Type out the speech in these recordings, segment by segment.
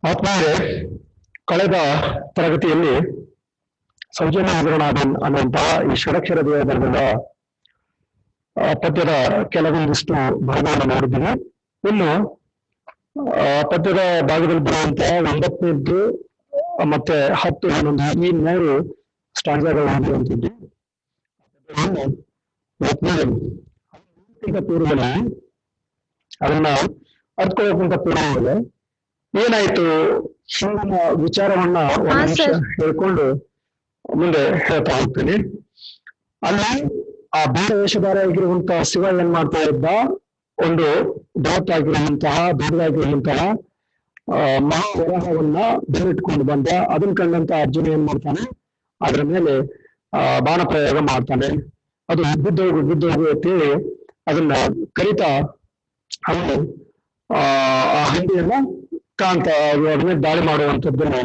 ಆತ್ಮೀಯರೇ, ಕಳೆದ ತರಗತಿಯಲ್ಲಿ ಸೌಜನ್ಯ ಹಗರಣಾದನ್ ಅನ್ನುವಂತಹ ಈ ಷಡಕ್ಷರ ಬರೆದ ಪದ್ಯದ ಕೆಲವೊಂದಿಷ್ಟು ಭಾಗವನ್ನು ನೋಡಿದ್ದೀವಿ. ಇನ್ನು ಪದ್ಯದ ಭಾಗದಲ್ಲಿ ಬರುವಂತಹ 9ನೇದ್ದು ಮತ್ತೆ 10, 11 ಈ 3 ಸ್ಟಾಂಜಾಗಳು ಹೊಂದಿರುವಂಥದ್ದು. ಪೂರ್ವದಲ್ಲಿ ಅದನ್ನ ಅರ್ಥಕೊಳ್ಳೋಕ್ಕಿಂತ ಪೂರ್ವವಾಗಿ ಏನಾಯ್ತು ಹಿಂದಿನ ವಿಚಾರವನ್ನ ಒಂದು ನಿಮಿಷ ಹೇಳ್ಕೊಂಡು ಮುಂದೆ ಹೇಳ್ತಾ ಹೋಗ್ತೀನಿ. ಅಲ್ಲಿ ಆ ಬೇಡ ವೇಷಧಾರ ಆಗಿರುವಂತಹ ಶಿವ ಏನ್ ಮಾಡ್ತಾ ಇದ್ದ, ಒಂದು ಬೃಹತ್ ಆಗಿರುವಂತಹ ದೊಡ್ಡದಾಗಿರುವಂತಹ ಮಹಾವರಾಹವನ್ನ ಬೇರಿಟ್ಕೊಂಡು ಬಂದ. ಅದನ್ನ ಕಂಡಂತ ಅರ್ಜುನ ಏನ್ ಮಾಡ್ತಾನೆ, ಅದ್ರ ಮೇಲೆ ಬಾಣ ಪ್ರಯೋಗ ಮಾಡ್ತಾನೆ. ಅದು ಬಿದ್ದೋಗು ಅಂತೇಳಿ ಅದನ್ನ ಕರಿತಾ ಅವನು ಆ ಹಂದಿಯನ್ನ ಕಾಂತ ಅದ್ರ ಮೇಲೆ ದಾಳಿ ಮಾಡುವಂಥದ್ದನ್ನ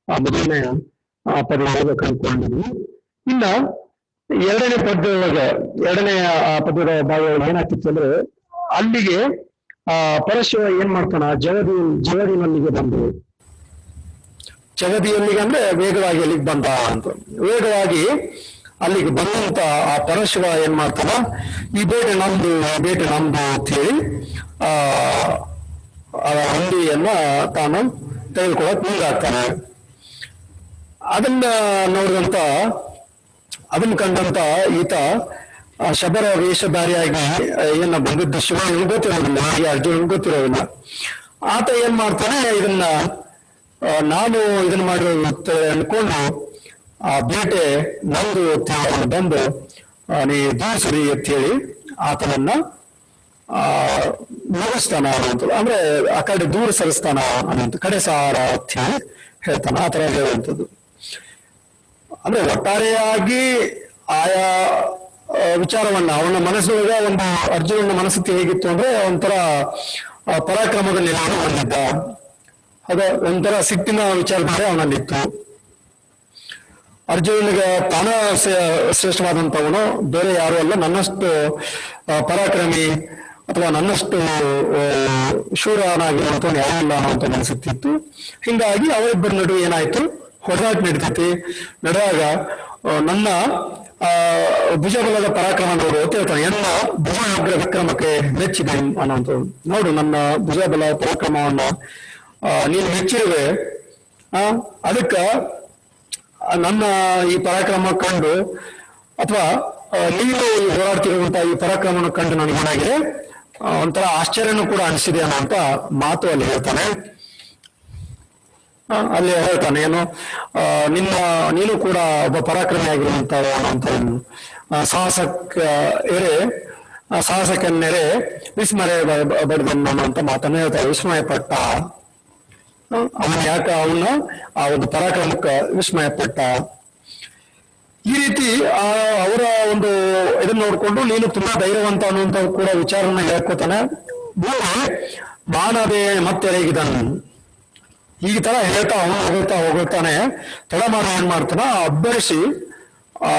ಮೊದಲನೇ ಪದ್ಯ ಕಂಡುಕೊಂಡಿದ್ವಿ. ಇನ್ನ ಎರಡನೇ ಪದ್ಯದೊಳಗೆ, ಎರಡನೆಯ ಪದ್ಯದ ಭಾಗ ಏನಾಗ್ತಿತ್ತು ಅಂದ್ರೆ, ಅಲ್ಲಿಗೆ ಪರಶಿವ ಏನ್ ಮಾಡ್ತಾನ, ಜಗದಿನಲ್ಲಿಗೆ ಬಂದು, ಜಗದಿಯಲ್ಲಿಗೆ ಅಂದ್ರೆ ವೇಗವಾಗಿ ಅಲ್ಲಿಗೆ ಬಂದ ಅಂತ. ವೇಗವಾಗಿ ಅಲ್ಲಿಗೆ ಬಂದಂತ ಆ ಪರಶಿವ ಏನ್ ಮಾಡ್ತಾನ, ಈ ಬೇಟೆ ನಮ್ದು ಅಂತ ಹೇಳಿ ಆ ಹಂದಿಯನ್ನ ತಾನು ತೆಗೆದುಕೊಳ್ಳಕ್ ಮುಂದಾಗ್ತಾನೆ. ಅದನ್ನ ನೋಡಿದಂತ, ಅದನ್ನ ಕಂಡಂತ ಈತ ಶಬರ ವೇಷಧಾರಿಯಾಗಿ ಏನ ಬಂದಿದ್ದ ಶಿವ ಗೊತ್ತಿರೋದಿಲ್ಲ, ಈ ಅರ್ಜುನ ಗೊತ್ತಿರೋದಿಲ್ಲ. ಆತ ಏನ್ ಮಾಡ್ತಾನೆ, ಇದನ್ನ ನಾನು ಇದನ್ನ ಮಾಡಿರೋ ಅನ್ಕೊಂಡು ಆ ಬೇಟೆ ನಂದು ಬಂದು ನೀ ದೂರಿಸ್ರಿ ಅಂತ ಹೇಳಿ ಆತನನ್ನ ಮುಗಿಸ್ತಾನ ಅನ್ನುವಂಥದ್ದು. ಅಂದ್ರೆ ಆ ಕಡೆ ದೂರ ಸರಿಸ್ತಾನ ಅನ್ನುವಂಥ, ಕಡೆ ಸಾರ ಅಂತ ಹೇಳಿ ಹೇಳ್ತಾನ. ಆ ತರ ಹೇಳುವಂಥದ್ದು ಅಂದ್ರೆ ಒಟ್ಟಾರೆಯಾಗಿ ಆಯಾ ವಿಚಾರವನ್ನ ಅವನ ಮನಸ್ಸೊಳಗ, ಒಂದು ಅರ್ಜುನನ ಮನಸ್ಥಿತಿ ಹೇಗಿತ್ತು ಅಂದ್ರೆ ಒಂಥರ ಪರಾಕ್ರಮದ ನಿಲುವನ್ನು ಹೊಂದಿದ್ದ. ಅದ ಒಂಥರ ಸಿಟ್ಟಿನ ವಿಚಾರಧಾರೆ ಅವನಲ್ಲಿತ್ತು. ಅರ್ಜುನನಿಗೆ ತಾನ ಶ್ರೇಷ್ಠವಾದಂಥವನು, ಬೇರೆ ಯಾರು ಅಲ್ಲ, ನನ್ನಷ್ಟು ಪರಾಕ್ರಮಿ ಅಥವಾ ನನ್ನಷ್ಟು ಶೂರನಾಗಿರುವಂಥವನು ಯಾರಲ್ಲ ಅನ್ನುವಂಥ ಮನಸ್ಸಿತ್ತು. ಹಿಂಗಾಗಿ ಅವರಿಬ್ಬರ ನಡುವೆ ಏನಾಯ್ತು, ಹೊಡೆದಾಟ ನಡೀತೈತಿ. ನಡೆದಾಗ ನನ್ನ ಭುಜಬಲದ ಪರಾಕ್ರಮ ನೋಡು ಅಂತ ಹೇಳ್ತಾನೆ. ಎನ್ನ ಭುಜಾಗ್ರ ವಿಕ್ರಮಕ್ಕೆ ಮೆಚ್ಚಿದೆ ಅನ್ನುವಂಥದ್ದು. ನೋಡು, ನನ್ನ ಭುಜಬಲ ಪರಾಕ್ರಮವನ್ನ ನೀನು ಮೆಚ್ಚಿರುವೆ, ಅದಕ್ಕ ನನ್ನ ಈ ಪರಾಕ್ರಮ ಕಂಡು, ಅಥವಾ ನೀನು ಹೋರಾಡ್ತಿರುವಂತಹ ಈ ಪರಾಕ್ರಮವನ್ನು ಕಂಡು ನನಗೇನಾಗಿದೆ, ಒಂಥರ ಆಶ್ಚರ್ಯನೂ ಕೂಡ ಅನಿಸಿದೆ ಅನ್ನುವಂತ ಮಾತು ಅಲ್ಲಿ ಹೇಳ್ತಾನೆ. ಅಲ್ಲಿ ಹೇಳ್ತಾನೆ ಏನು, ನೀನು ಕೂಡ ಒಬ್ಬ ಪರಾಕ್ರಮಿ ಆಗಿರುವಂತ ಸಾಹಸಕ್ಕೆನ್ನೆರೆ ವಿಸ್ಮಯ ಬಡ್ದನ್ನು ಅನ್ನುವಂತ ಮಾತನ್ನು ಹೇಳ್ತಾರೆ. ವಿಸ್ಮಯ ಪಟ್ಟ ಅವನು, ಯಾಕ ಅವನು ಆ ಒಂದು ಪರಾಕ್ರಮಕ್ಕೆ ವಿಸ್ಮಯ ಪಟ್ಟ. ಈ ರೀತಿ ಅವರ ಒಂದು ಇದನ್ನ ನೋಡ್ಕೊಂಡು ನೀನು ತುಂಬಾ ಧೈರ್ಯವಂತ ಅನ್ನುವಂತ ಕೂಡ ವಿಚಾರನ ಹೇಳ್ಕೊತಾನೆ. ಬಾಣದೆ ಮತ್ತೆ ರೇಗಿದನು, ಈ ತರ ಹೇಳ್ತಾ ಹೋಗುತ್ತಾನೆ. ತಡ ಮಾಡಿ ಏನ್ ಮಾಡ್ತಾನ, ಅಬ್ಬರಿಸಿ ಆ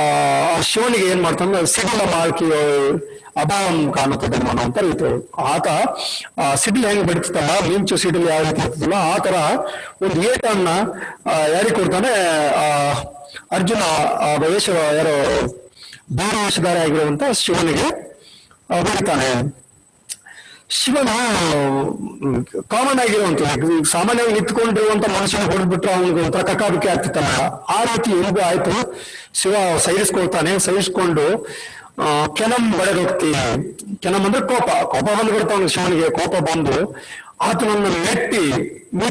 ಶಿವನಿಗೆ ಏನ್ ಮಾಡ್ತಾನ, ಸಿಡಿಲ ಮಾಲ್ಕಿ ಅಭಾವಂ ಕಾಣುತ್ತದೆ ಅನ್ನುವಂತ ರೀತಿ. ಆತ ಸಿಡಿಲ್ ಹೆಂಗ್ ಬಡಿತಾನ, ಮಿಂಚು ಸಿಡಿಲ್ ಯಾವ ರೀತಿ ಇರ್ತದಲ್ಲ ಆ ತರ ಒಂದು ಏಟನ್ನ ಯಾರಿಗೆ ಕೊಡ್ತಾನೆ, ಅರ್ಜುನ ಯಾರೋ ಬೇರೆ ವೇಷಧಾರಿ ಆಗಿರುವಂತ ಶಿವನಿಗೆ ಬಡಿತಾನೆ. ಶಿವನ ಕಾಮನ್ ಆಗಿರುವಂತ, ಸಾಮಾನ್ಯವಾಗಿ ನಿಂತ್ಕೊಂಡಿರುವಂತ ಮನುಷ್ಯನ ಹೊಡೆದ್ಬಿಟ್ರೆ ಅವನಿಗೆ ಒಂಥರ ಕಕ್ಕಾಬಿಕ್ಕಿ ಆಗ್ತಿತ್ತಲ್ಲ, ಆ ರೀತಿ ಏನಿಗೂ ಆಯ್ತು. ಶಿವ ಸಹಿಸ್ಕೊಂಡು ಕೆನಂ ಬಡೆದೋಗ್ತೀನಿ. ಕೆನಂ ಅಂದ್ರೆ ಕೋಪ ಬಂದ್ಬಿಡ್ತಾವ ಶಿವನಿಗೆ. ಕೋಪ ಬಂದು ಆತನನ್ನು ಮೆಟ್ಟಿ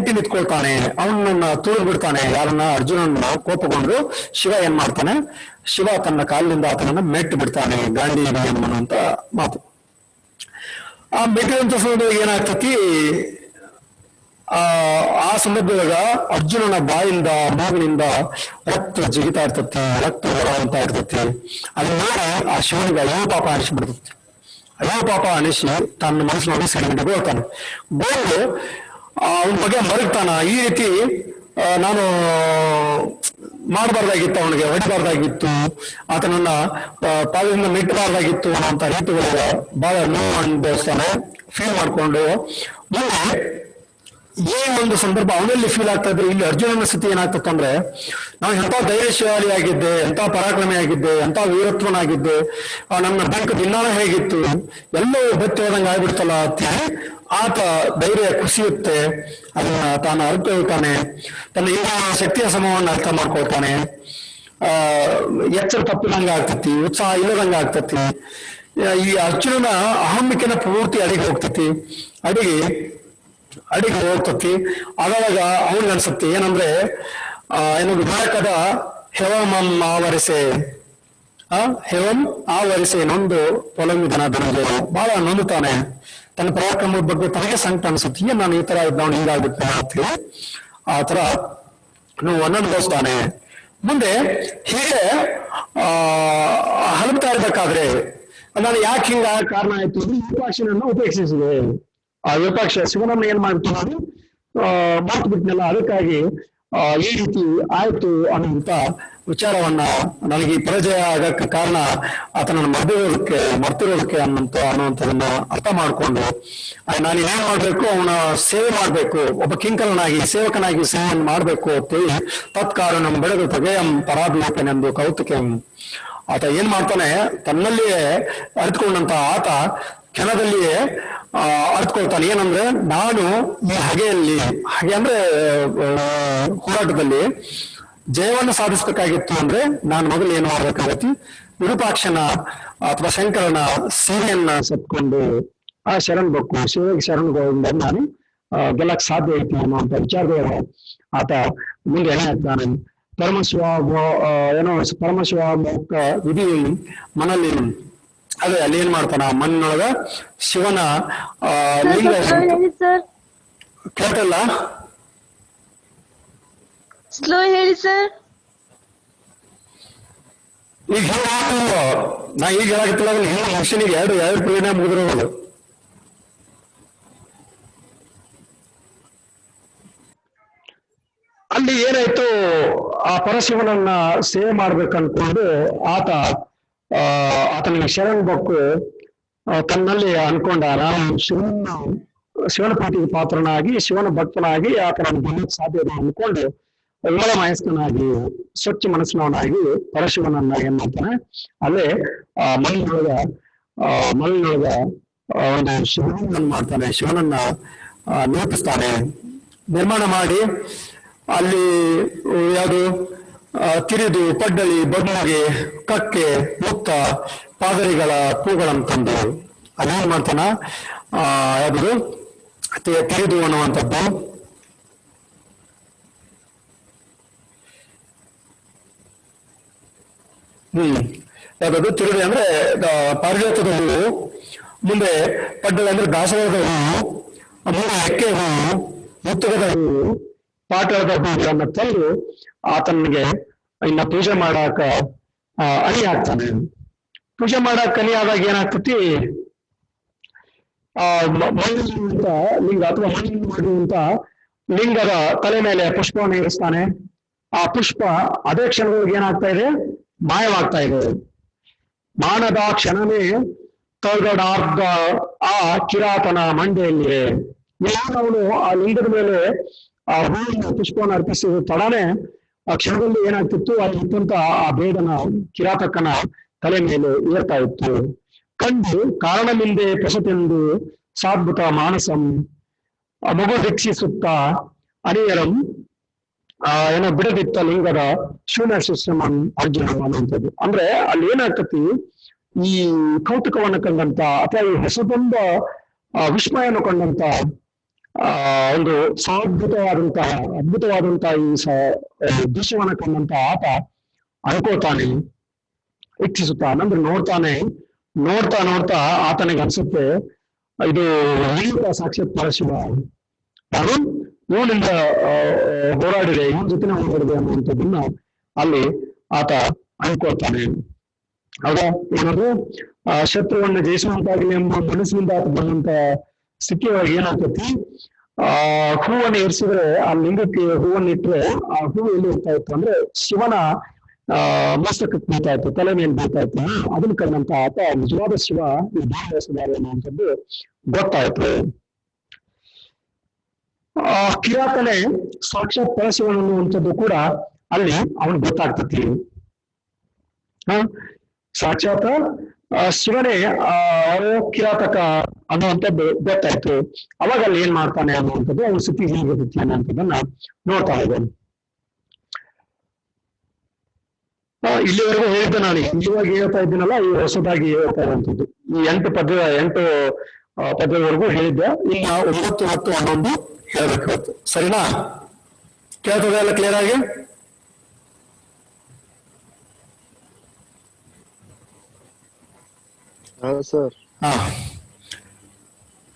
ನಿಂತ್ಕೊಳ್ತಾನೆ, ಅವನನ್ನ ತುಳಿದು ಬಿಡ್ತಾನೆ. ಯಾರನ್ನ, ಅರ್ಜುನನ್ನ ಕೋಪಗೊಂಡು ಶಿವ ಏನ್ ಮಾಡ್ತಾನೆ, ಶಿವ ತನ್ನ ಕಾಲಿನಿಂದ ಆತನನ್ನ ಮೆಟ್ಟಿ ಬಿಡ್ತಾನೆ. ಗಾಂಧಿ ಅನ್ನುವಂತ ಮಾತು. ಆ ಮೆಟ್ಟಿದಂತ ಸಂದರ್ಭದಾಗ ಏನಾಗ್ತತಿ, ಆ ಸಂದರ್ಭದಾಗ ಅರ್ಜುನನ ಬಾಯಿಂದ ಮೂಗಿನಿಂದ ರಕ್ತ ಜಿಗಿತಾ ಇರ್ತತಿ, ರಕ್ತ ಹೊರವಂತ ಇರ್ತತಿ. ಅದನ್ನ ನೋಡಿ ಆ ಶಿವನಿಗೆ ಅಯ್ಯೋ ಪಾಪ ಅನಿಸ್ಬಿಡ್ತತಿ. ಅಯ್ಯೋ ಪಾಪ ಅನಿಸಿ ತನ್ನ ಮನಸ್ಸಿನೊಳಗೆ ಸೆಡಿಬಿಟ್ಟು ಗೋಳ್ತಾನೆ. ಗೋಳು ಅವನ ಬಗ್ಗೆ ಮರಗ್ತಾನ. ಈ ರೀತಿ ನಾನು ಮಾಡಬಾರ್ದಾಗಿತ್ತು, ಅವನಿಗೆ ಹೊಡಿಬಾರ್ದಾಗಿತ್ತು, ಆತನನ್ನ ಪಾದದಿಂದ ಮೆಟ್ಟಬಾರ್ದಾಗಿತ್ತು ಅನ್ನೋಂಥ ರೀತಿಗಳಿಗೆ ಬಹಳ ನೋವು ಅನುಭವಿಸ್ತಾನೆ. ಫೀಲ್ ಮಾಡ್ಕೊಂಡು ಮುಂದೆ ಈ ಒಂದು ಸಂದರ್ಭ ಅವನಲ್ಲಿ ಫೀಲ್ ಆಗ್ತಾ ಇದ್ರೆ ಇಲ್ಲಿ ಅರ್ಜುನನ ಸ್ಥಿತಿ ಏನಾಗ್ತದೆ ಅಂದ್ರೆ, ನಾವು ಎಂಥ ಧೈರ್ಯಶಾಲಿ ಆಗಿದ್ದೆ, ಎಂಥ ಪರಾಕ್ರಮಿ ಆಗಿದ್ದೆ, ಎಂಥ ವೀರತ್ವನಾಗಿದ್ದೆ, ನನ್ನ ಬೆಂಕ ದಿನಾನ ಹೇಗಿತ್ತು, ಎಲ್ಲವೂ ಬತ್ತಿ ಹೋದಂಗೆ ಆಗ್ಬಿಡ್ತಲ್ಲ ಅಂತ ಆತ ಧೈರ್ಯ ಕುಸಿಯುತ್ತೆ. ಅದನ್ನ ತಾನು ಅರ್ಥಕೊಳ್ತಾನೆ, ತನ್ನ ಈಗ ಶಕ್ತಿಯ ಸಮವನ್ನು ಅರ್ಥ ಮಾಡ್ಕೊಳ್ತಾನೆ. ಎಚ್ಚರ ತಪ್ಪಿದಂಗೆ ಆಗ್ತತಿ, ಉತ್ಸಾಹ ಇಲ್ಲದಂಗೆ ಆಗ್ತತಿ. ಈ ಅರ್ಜುನನ ಅಹಮ್ಮಿಕೆನ ಪೂರ್ತಿ ಅಡಿಗೆ ಹೋಗ್ತತಿ, ಅಡಿಗೆ ಹೋಗ್ತತಿ. ಆವಾಗ ಅವನಿಗೆ ಅನ್ಸತ್ತೆ ಏನಂದ್ರೆ, ಏನು ವಿಧಾಯಕದ ಹೆವಮಂ ಆವರಿಸೆ ಹೆವಂ ಆವರಿಸೆ ನೊಂದು ಪೊಲಂಗಿದನ ಧನಂಜಯ ಬಹಳ ನೊಂದುತ್ತಾನೆ. ತನ್ನ ಪರಾಕ್ರಮದ ಬಗ್ಗೆ ತನಗೆ ಸಂಕಟ ಅನ್ಸುತ್ತೆ, ಏನ್ ನಾನು ಈ ತರ ಇದ್ದವನು ಹಿಂಗಾಗ್ಬಿಟ್ಟೆ ಅಂತೇಳಿ ಆ ತರ ಅನುಭವಿಸ್ತಾನೆ. ಮುಂದೆ ಹೀಗೆ ಹಲಬ್ತಾ ಇರ್ಬೇಕಾದ್ರೆ ನಾನು ಯಾಕೆ ಹಿಂಗ ಕಾರಣ ಆಯ್ತು ಅಂದ್ರೆ ವಿರೂಪಾಕ್ಷನನ್ನು ಉಪೇಕ್ಷಿಸಿದೆ. ಆ ವಿರೂಪಾಕ್ಷ ಶಿವನನ್ನ ಏನ್ ಮಾಡ್ತಾನೆ, ಮಾತು ಬಿಟ್ನಲ್ಲ, ಅದಕ್ಕಾಗಿ ಈ ರೀತಿ ಆಯ್ತು ಅನ್ನುವಂತ ವಿಚಾರವನ್ನ, ನನಗೆ ಈ ಪರಾಜಯ ಆಗಕ್ಕೆ ಕಾರಣ ಆತನನ್ನು ಮರ್ತಿರೋದಕ್ಕೆ ಅನ್ನುವಂಥದನ್ನ ಅರ್ಥ ಮಾಡಿಕೊಂಡು ನಾನು ಏನ್ ಮಾಡ್ಬೇಕು, ಅವನ ಸೇವೆ ಮಾಡ್ಬೇಕು, ಒಬ್ಬ ಕಿಂಕರನಾಗಿ ಸೇವಕನಾಗಿ ಸೇವೆಯನ್ನು ಮಾಡ್ಬೇಕು ಅಂತೇಳಿ ತತ್ಕಾರಣ ಬೆಳೆದು ತಗೆಯಂ ಪರಾಭಿಯಕನೆಂದು ಕೌತುಕಂ. ಆತ ಏನ್ ಮಾಡ್ತಾನೆ, ತನ್ನಲ್ಲಿಯೇ ಅರಿತುಕೊಂಡಂತ ಆತ ಕ್ಷಣದಲ್ಲಿಯೇ ಅರ್ಥಕೊಳ್ತಾನೆ. ಏನಂದ್ರೆ, ನಾನು ಈ ಹಗೆ ಅಂದ್ರೆ ಹೋರಾಟದಲ್ಲಿ ಜಯವನ್ನು ಸಾಧಿಸ್ಬೇಕಾಗಿತ್ತು ಅಂದ್ರೆ ನಾನು ಮೊದಲು ಏನು ಮಾಡ್ಬೇಕಾಗತ್ತೆ, ವಿರೂಪಾಕ್ಷನ ಅಥವಾ ಶಂಕರನ ಸೇವೆಯನ್ನ ಸತ್ಕೊಂಡು ಆ ಶರಣ್ಬೇಕು, ಸೇವೆಗೆ ಶರಣಗೊಂಡ ನಾನು ಗೆಲ್ಲಕ್ ಸಾಧ್ಯ ಐತಿ ಅನ್ನುವಂತ ವಿಚಾರದೊಳಗೆ ಆತ ಮುಂದೆ ಏನಾಗ್ತಾನೆ, ಪರಮಶಿವ ಮೋಕ್ಷ ವಿಧಿ ಮನಲ್ಲಿ ಅದೇ ಅಲ್ಲಿ ಏನ್ ಮಾಡ್ತಾನ, ಮಣ್ಣೊಳಗ ಶಿವನ ಲಿಂಗ ಕೇಳ್ತಲ್ಲ, ಸ್ಲೋ ಹೇಳಿ ಸರ್. ಈಗ ನಾ ಈಗ ಹೇಳಾಕತ್ತಿಲ್ಲ, ಮನುಷ್ಯನಿಗೆ ಎರಡು ಪೀಳಿಗೆ ಮುಗಿದಿರೋದು. ಅಲ್ಲಿ ಏನಾಯ್ತು, ಆ ಪರಶಿವನನ್ನ ಸೇವೆ ಮಾಡ್ಬೇಕನ್ಕೊಂಡು ಆತನಿಗೆ ಶರಣ್ ಬಕ್ಕು ತನ್ನಲ್ಲಿ ಅನ್ಕೊಂಡ, ನಾನು ಶಿವನ ಪ್ರೀತಿಗೆ ಪಾತ್ರನಾಗಿ, ಶಿವನ ಭಕ್ತನಾಗಿ ಆತನನ್ನು ಗೆಲ್ಲಕ್ಕೆ ಸಾಧ್ಯ ಇದೆ ಅನ್ಕೊಂಡು ವಿಮಲ ಮಯಸ್ಕನಾಗಿ, ಸ್ವಚ್ಛ ಮನಸ್ಸಿನವನಾಗಿ ಪರಶಿವನನ್ನ ಏನ್ ಮಾಡ್ತಾನೆ, ಅಲ್ಲೇ ಮಲ್ಲಿನೊಳಗ ಒಂದು ಶಿವನನ್ನು ಮಾಡ್ತಾನೆ, ಶಿವನನ್ನ ನೇಪಿಸ್ತಾನೆ, ನಿರ್ಮಾಣ ಮಾಡಿ ಅಲ್ಲಿ ಯಾವುದು ತಿರಿದು, ಪಡ್ಡಳಿ, ಬದುಗೆ, ಕಕ್ಕೆ, ಮುತ್ತ, ಪಾದರಿಗಳ ಪೂಗಳನ್ನು ತಂದು ಅದೇನ್ ಮಾಡ್ತಾನ, ಯಾವುದು ತಿರಿದು ಅನ್ನುವಂಥದ್ದು ಯಾವ್ದು ತಿರುಗಿ ಅಂದ್ರೆ ಪಾರಿಜಾತದ ಹೂವು, ಮುಂದೆ ಪಡ್ಡಳಿ ಅಂದ್ರೆ ದಾಸವಾಳದ ಹೂವು, ಮುಂದೆ ಎಕ್ಕೆ ಹೂವು, ಮುತ್ತುಗದ ಹೂವು, ಪಾಟಳದ ಹೂವುಗಳನ್ನ ತಂದು ಆತನಿಗೆ ಇನ್ನ ಪೂಜೆ ಮಾಡಾಕ ಅಣಿ ಹಾಕ್ತಾನೆ. ಪೂಜೆ ಮಾಡಾಕ ಅಣಿ ಆದಾಗ ಏನಾಗ್ತತಿ, ಮಣ್ಣಿರುವಂತ ಲಿಂಗ ಅಥವಾ ಮಣ್ಣಿನ ಮಾಡಿರುವಂತ ಲಿಂಗದ ತಲೆ ಮೇಲೆ ಪುಷ್ಪವನ್ನು ಇರಿಸ್ತಾನೆ. ಆ ಪುಷ್ಪ ಅದೇ ಕ್ಷಣದೊಳಗೆ ಏನಾಗ್ತಾ ಇದೆ, ಮಾಯವಾಗ್ತಾ ಇದೆ. ಮಾನದ ಕ್ಷಣವೇ ತೊಳಗಡಾರ್ಧ ಆ ಕಿರಾತನ ಮಂಡೆಯಲ್ಲಿದೆ. ಅವನು ಆ ಲಿಂಗದ ಮೇಲೆ ಆ ಹೂವಿನ ಪುಷ್ಪವನ್ನು ಅರ್ಪಿಸಿದ ತಡನೆ ಆ ಕ್ಷಣದಲ್ಲಿ ಏನಾಗ್ತಿತ್ತು, ಅಲ್ಲಿ ಇತ್ತಂತ ಆ ಬೇಡನ ಕಿರಾತಕನ ತಲೆ ಮೇಲೆ ಏರ್ತಾ ಇತ್ತು. ಕಂಡು ಕಾರಣಮಿಂದೆ ಪಶತೆಂದು ಸಾದ್ಭುತ ಮಾನಸಂ ಮಗು ದೀಕ್ಷಿಸುತ್ತ ಅನಿಯರಂ ಏನೋ ಬಿಡದಿತ್ತ ಲಿಂಗದ ಶೂನ್ಯ ಶಿಷ್ಯಮನ್ ಅರ್ಜುನ ಅನ್ನುವಂಥದ್ದು. ಅಂದ್ರೆ ಅಲ್ಲಿ ಏನಾಗ್ತತಿ, ಈ ಕೌತುಕವನ್ನು ಕಂಡಂತ ಅಥವಾ ಈ ಹೊಸದೊಂದ ವಿಸ್ಮಯವನ್ನು ಕಂಡಂತ ಒಂದು ಅದ್ಭುತವಾದಂತಹ ಈ ದೃಶ್ಯವನ್ನು ಕಂಡಂತ ಆತ ಅನ್ಕೋತಾನೆ, ಇಚ್ಛಿಸುತ್ತಾನೆ. ಅಂದ್ರೆ ನೋಡ್ತಾ ಆತನಿಗೆ ಅನ್ಸುತ್ತೆ, ಇದು ಸಾಕ್ಷಾತ್ ಪರಶಿವ, ಅದು ಇವನಿಂದ ಹೋರಾಡಿದೆ, ಇವನ ಜೊತೆನೆ ಹೋರಾಡಿದೆ ಅನ್ನುವಂಥದ್ದನ್ನ ಅಲ್ಲಿ ಆತ ಅನ್ಕೋತಾನೆ. ಹೌದಾ, ಏನಾದ್ರು ಶತ್ರುವನ್ನ ಜಯಿಸುವಂತಾಗಲಿ ಎಂಬ ಮನಸ್ಸಿನಿಂದ ಆತ ಬಂದಂತ ಸ್ಥಿತಿಯೊಳಗೆ ಏನಾಗ್ತತಿ, ಹೂವನ್ನು ಇರಿಸಿದ್ರೆ, ಆ ಲಿಂಗಕ್ಕೆ ಹೂವನ್ನು ಇಟ್ರೆ ಆ ಹೂವು ಎಲ್ಲಿ ಇರ್ತಾ ಇತ್ತು ಅಂದ್ರೆ ಶಿವನ ಮಸ್ತಕಕ್ಕೆ ಬೀಳ್ತಾ ಇತ್ತು, ತಲೆ ಮೇಲೆ ಬೀಳ್ತಾ ಇತ್ತು. ಅದನ್ನ ಕಂಡಂತ ಆತ ನಿಜವಾದ ಶಿವ ಈ ಭಾಗವಹಿಸಿದ್ದಾರೆ ಅನ್ನುವಂಥದ್ದು ಗೊತ್ತಾಯ್ತು. ಕಿರಾತನೆ ಸಾಕ್ಷಾತ್ ಪರಶಿವನ್ ಅನ್ನುವಂಥದ್ದು ಕೂಡ ಅಲ್ಲಿ ಅವನಿಗೆ ಗೊತ್ತಾಗ್ತತಿ. ಸಾಕ್ಷಾತ್ ಶಿವನೇ ಕಿರಾತಕ ಅನ್ನುವಂಥದ್ದು ಗೊತ್ತಾಯ್ತು. ಅವಾಗ ಅಲ್ಲಿ ಏನ್ ಮಾಡ್ತಾನೆ ಅನ್ನುವಂಥದ್ದು ಅವನ ಸ್ಥಿತಿ ಹೇಗಿರುತ್ತೆ ಅನ್ನೋಂಥದ್ದನ್ನ ನೋಡ್ತಾ ಇದ್ದೇನೆ. ಇಲ್ಲಿವರೆಗೂ ಹೇಳಿದ್ದೆ ನಾನು, ಇವಾಗ ಹೇಳ್ತಾ ಇದ್ದೀನಲ್ಲ ಈ ಹೊಸದಾಗಿ ಹೇಳ್ತಾ ಇರುವಂಥದ್ದು ಈ 8 ಪದ್ಯದವರೆಗೂ ಹೇಳಿದ್ದೆ. ಇನ್ನ 9, 10, 11 ಹೇಳ್ಬೇಕಾಗುತ್ತೆ. ಸರಿನಾ? ಕೇಳ್ತದೆ ಎಲ್ಲ ಕ್ಲಿಯರ್ ಆಗಿ? ಸರ್.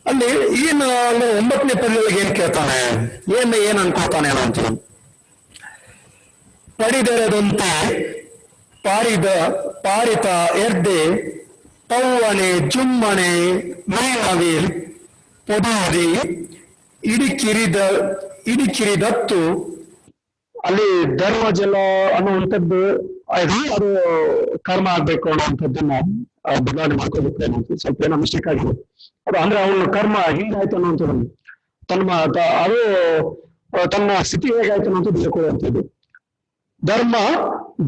ಅಲ್ಲಿ ಏನು ಅಂದ್ರೆ 9ನೇ ಪದ್ಯದೊಳಗೆ ಏನ್ ಕೇಳ್ತಾನೆ, ಏನ್ ಅನ್ಕೋತಾನೆ ಅಂತ. ಪಡಿದೆರೆದಂತೆ ಪಾರಿತ ಎರ್ದೆ ಪೌವನೆ ಜುಮ್ಮನೆ ಮೈನವಿ ಪೊದಾದಿ ಇಡಿಕಿರಿದತ್ತು. ಅಲ್ಲಿ ಧರ್ಮಜಲ ಅನ್ನುವಂಥದ್ದು ಅದು ಕರ್ಮ ಆಗ್ಬೇಕು ಅನ್ನುವಂಥದ್ದನ್ನ ಬದಲಾವಣೆ ಮಾಡ್ಕೋಬೇಕು ಅನ್ನೋದು ಸ್ವಲ್ಪ ಏನೋ ಮಿಸ್ಟೇಕ್ ಆಗಿದೆ. ಅದು ಅಂದ್ರೆ ಅವನ ಕರ್ಮ ಹಿಂಗಾಯ್ತು ಅನ್ನುವಂಥದ್ದು ಅದು ತನ್ನ ಸ್ಥಿತಿ ಹೇಗಾಯ್ತು ಅನ್ನೋದು ತಿಳ್ಕೊಳ್ಳುವಂಥದ್ದು. ಧರ್ಮ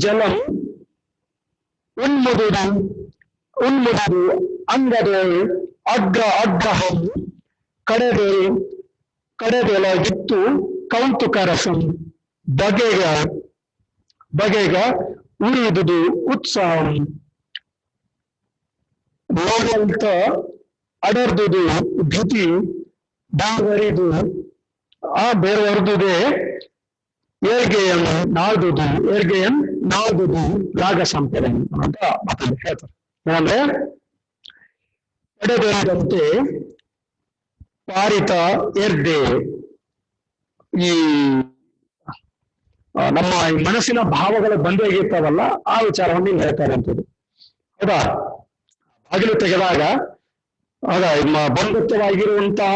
ಜಲ ಉನ್ಮುದು ಅಂಗದೆ ಅಗ್ರಹಂ ಕಡೆದೆಲಗಿತ್ತು ಕೌತುಕರಸಂ ಬಗೆಗ ಉರಿದುದು ಉತ್ಸಾಹಂ ನೋಡಂತ ಅಡರ್ದುದು ಭೀತಿ ಬಾವರಿದು ಬೇರ್ವರ್ದುದೇ ಏರ್ಗೆಯನ್ ನಾಳ್ದುದು ರಾಗ ಸಂಪರೆ ಅಂತ ಮಾತಾಡಿ ಹೇಳ್ತಾರೆ. ಏನಂದ್ರೆ ಪಡೆದಂತೆ ಪಾರಿತ ಎರ್ದೆ, ಈ ನಮ್ಮ ಮನಸ್ಸಿನ ಭಾವಗಳು ಬಂದೇಗಿರ್ತಾವಲ್ಲ ಆ ವಿಚಾರವನ್ನು ಇಲ್ಲಿ ಹೇಳ್ತಾರೆ ಅಂತದ್ದು. ಹೌದಾ? ಬಾಗಿಲು ತೆಗೆದಾಗ ಬಂಧುತ್ವವಾಗಿರುವಂತಹ